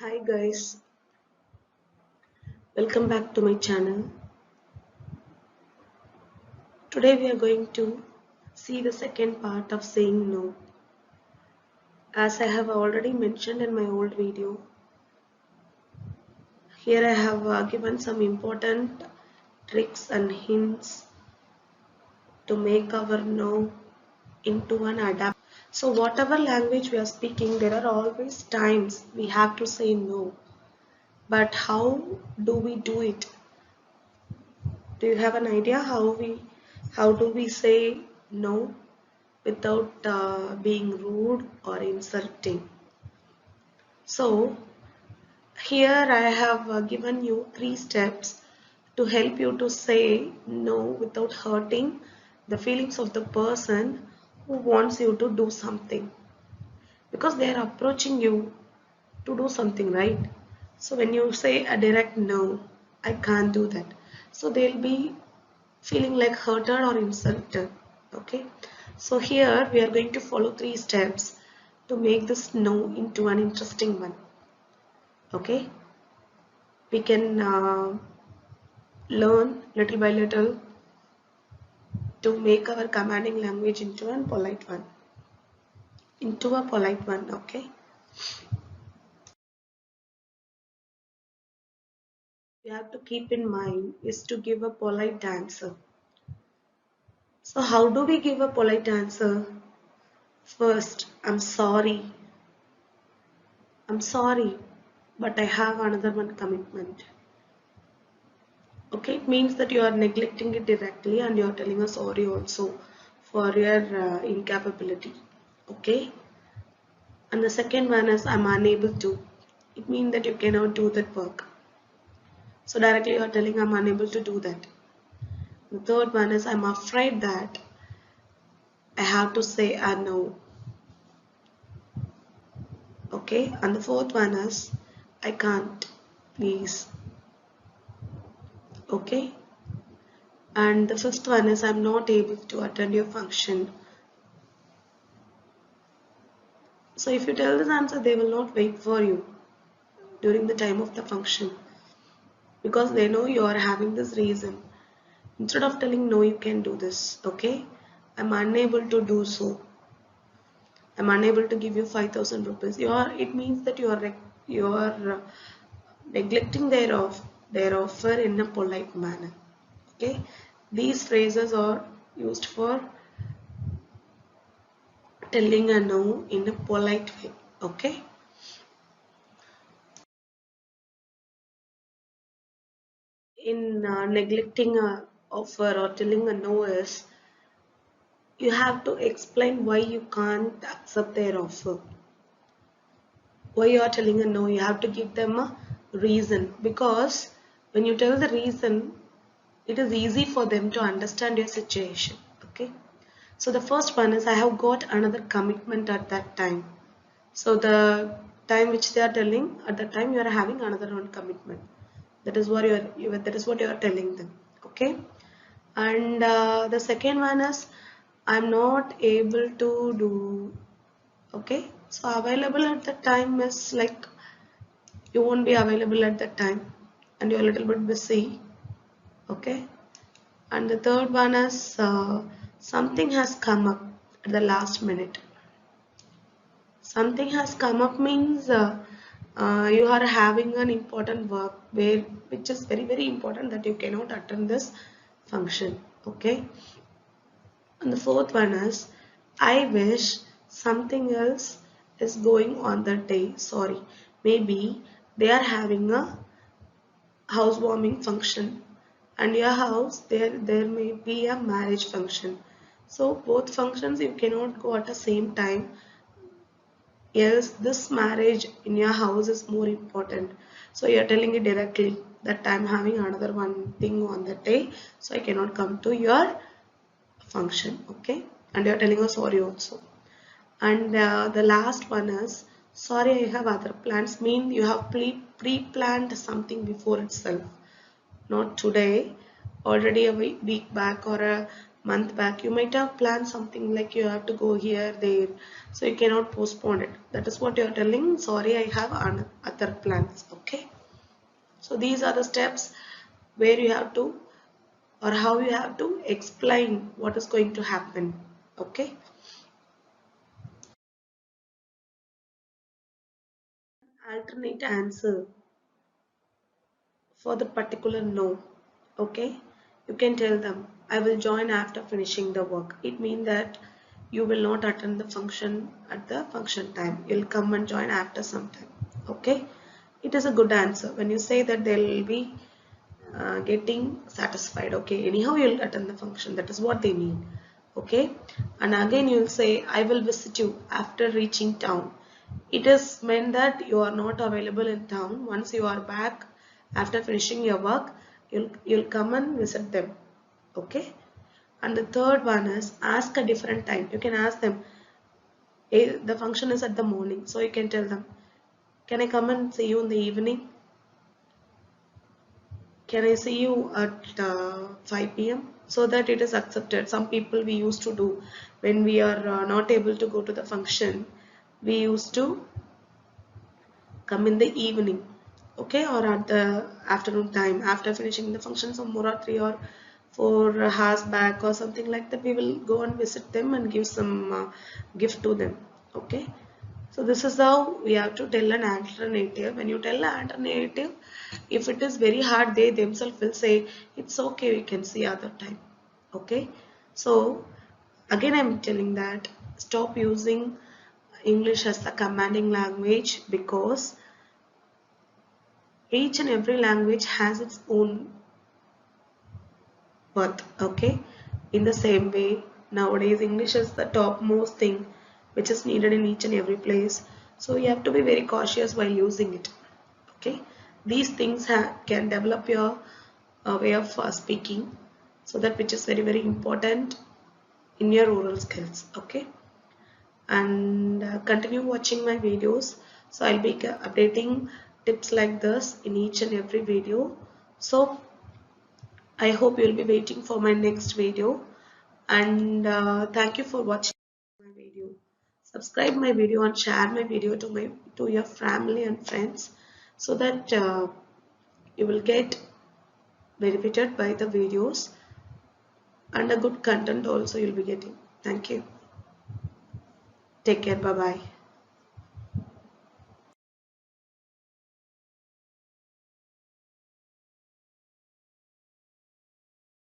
Hi guys, welcome back to my channel. Today we are going to see the second part of saying no. As I have already mentioned in my old video, here I have given some important tricks and hints to make our no into an adapt. So whatever language we are speaking, there are always times we have to say no. But how do we do it? Do you have an idea how do we say no without being rude or insulting? So here I have given you 3 steps to help you to say no without hurting the feelings of the person who wants you to do something, because they are approaching you to do something, right? So when you say a direct no, I can't do that, so they'll be feeling like hurted or insulted. Okay, so here we are going to follow 3 steps to make this no into an interesting one. Okay, we can learn little by little to make our commanding language into a polite one. Okay, we have to keep in mind is to give a polite answer. So how do we give a polite answer? First, I'm sorry, but I have another one commitment. Okay, it means that you are neglecting it directly and you are telling us sorry also for your incapability. Okay, and the second one is I'm unable to. It means that you cannot do that work. So directly you are telling I'm unable to do that. The third one is I'm afraid that I have to say a no. Okay, and the fourth one is I can't, please. Okay, and the fifth one is I'm not able to attend your function. So if you tell this answer, they will not wait for you during the time of the function, because they know you are having this reason. Instead of telling no, you can do this. Okay, I'm unable to do so. I'm unable to give you 5,000 rupees. It means that you are neglecting their offer in a polite manner. Okay, these phrases are used for telling a no in a polite way. Okay, in neglecting a offer or telling a no is you have to explain why you can't accept their offer. Why you are telling a no, you have to give them a reason, because when you tell the reason, it is easy for them to understand your situation. Okay, so the first one is I have got another commitment at that time. So the time which they are telling, at that time you are having another one commitment. That is what that is what you are telling them. Okay, and the second one is I'm not able to do. Okay, so available at the time is like you won't be available at that time and you're a little bit busy. Okay, and the third one is something has come up at the last minute. Something has come up means you are having an important work which is very important that you cannot attend this function. Okay, and the fourth one is I wish something else is going on that day. Sorry, maybe they are having a housewarming function and your house there may be a marriage function. So both functions you cannot go at the same time. Yes, this marriage in your house is more important. So you're telling it directly that I'm having another one thing on that day, so I cannot come to your function. Okay, and you're telling us sorry also. And the last one is sorry, I have other plans. Mean you have pre-planned something before itself, not today, already a week back or month back, you might have planned something like you have to go here, there, so you cannot postpone it. That is what you are telling. Sorry, I have other plans. Okay. So these are the steps where you have to, or how you have to explain what is going to happen. Okay. Alternate answer for the particular no. Okay. You can tell them, I will join after finishing the work. It means that you will not attend the function at the function time. You'll come and join after some time. Okay. It is a good answer. When you say that they will be getting satisfied. Okay. Anyhow, you'll attend the function. That is what they mean. Okay. And again, you'll say, I will visit you after reaching town. It is meant that you are not available in town. Once you are back after finishing your work, you'll come and visit them. Okay. And the third one is ask a different time. You can ask them, the function is at the morning, so you can tell them, can I come and see you in the evening? Can I see you at 5 p.m.? So that it is accepted. Some people we used to do when we are not able to go to the function, we used to come in the evening, okay, or at the afternoon time after finishing the function, some more or 3 or 4 hours back or something like that. We will go and visit them and give some gift to them. Okay. So this is how we have to tell an alternative. When you tell an alternative, if it is very hard, they themselves will say, it's okay, we can see other time. Okay. So again, I'm telling that stop using English as the commanding language, because each and every language has its own worth. Okay. In the same way, nowadays English is the topmost thing which is needed in each and every place. So you have to be very cautious while using it. Okay. These things can develop your way of speaking, so that which is very very important in your oral skills. Okay. And continue watching my videos. So I'll be updating tips like this in each and every video. So I hope you'll be waiting for my next video, and thank you for watching my video. Subscribe my video and share my video to your family and friends, so that you will get benefited by the videos, and a good content also you'll be getting. Thank you. Take care. Bye bye.